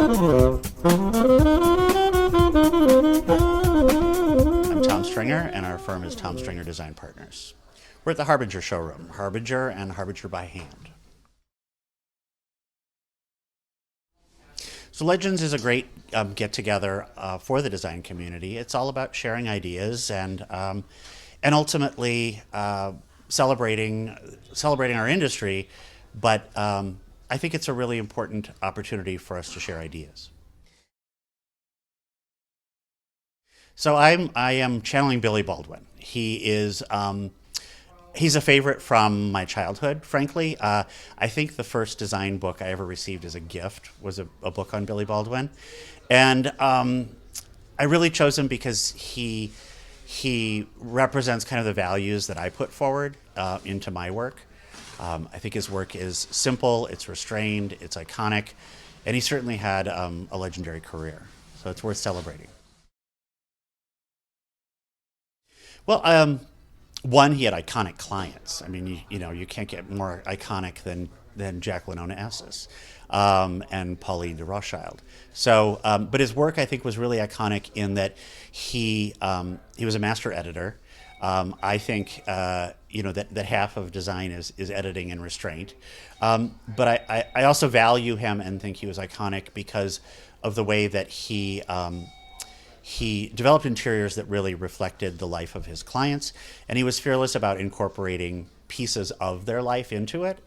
Tom Stringer, and our firm is Tom Stringer Design Partners. We're at the Harbinger showroom, Harbinger and Harbinger by hand. So Legends is a great get-together for the design community. It's all about sharing ideas and ultimately celebrating our industry, but I think it's a really important opportunity for us to share ideas. So I am channeling Billy Baldwin. He is he's a favorite from my childhood, frankly. I think the first design book I ever received as a gift was a book on Billy Baldwin, and I really chose him because he represents kind of the values that I put forward into my work. I think his work is simple, it's restrained, it's iconic, and he certainly had a legendary career. So it's worth celebrating. Well, one, he had iconic clients. I mean, you can't get more iconic than Jacqueline Onassis and Pauline de Rothschild. So, but his work, I think, was really iconic in that he was a master editor. I think that half of design is editing and restraint. But I also value him and think he was iconic because of the way that he developed interiors that really reflected the life of his clients, and he was fearless about incorporating pieces of their life into it.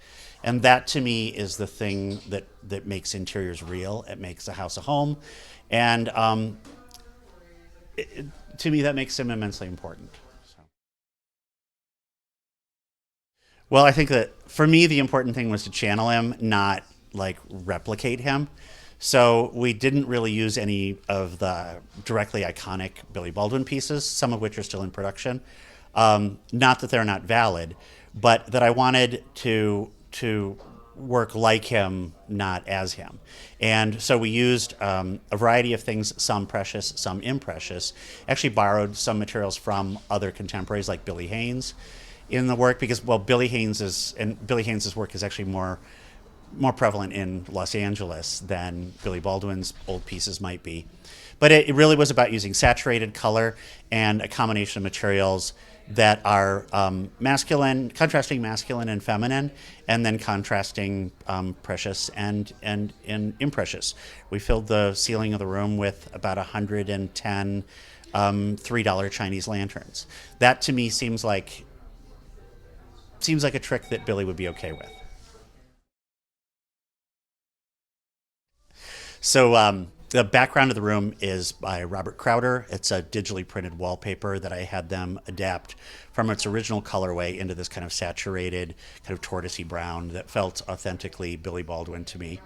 And that, to me, is the thing that makes interiors real. It makes a house a home, and to me, that makes him immensely important. So. Well, I think that for me, the important thing was to channel him, not like replicate him. So we didn't really use any of the directly iconic Billy Baldwin pieces, some of which are still in production. Not that they're not valid, but that I wanted to work like him, not as him. And so we used a variety of things, some precious, some imprecious. Actually borrowed some materials from other contemporaries like Billy Haynes in the work because, well, Billy Haynes's work is actually more prevalent in Los Angeles than Billy Baldwin's old pieces might be. But it really was about using saturated color and a combination of materials that are contrasting masculine and feminine, and then contrasting precious and imprecious. We filled the ceiling of the room with about 110 $3 Chinese lanterns. That to me seems like a trick that Billy would be okay with. So the background of the room is by Robert Crowder. It's a digitally printed wallpaper that I had them adapt from its original colorway into this kind of saturated, kind of tortoisey brown that felt authentically Billy Baldwin to me.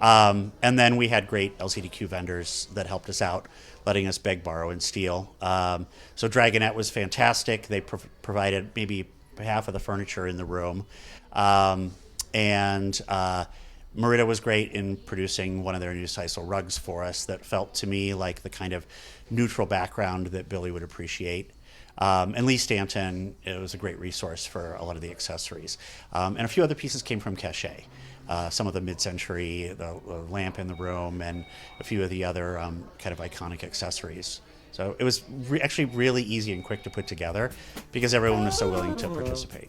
And then we had great LCDQ vendors that helped us out, letting us beg, borrow, and steal. So Dragonette was fantastic. They provided maybe half of the furniture in the room. Merida was great in producing one of their new sisal rugs for us that felt to me like the kind of neutral background that Billy would appreciate. And Lee Stanton, it was a great resource for a lot of the accessories. And a few other pieces came from Cachet. Some of the mid-century, the lamp in the room, and a few of the other kind of iconic accessories. So it was actually really easy and quick to put together because everyone was so willing to participate.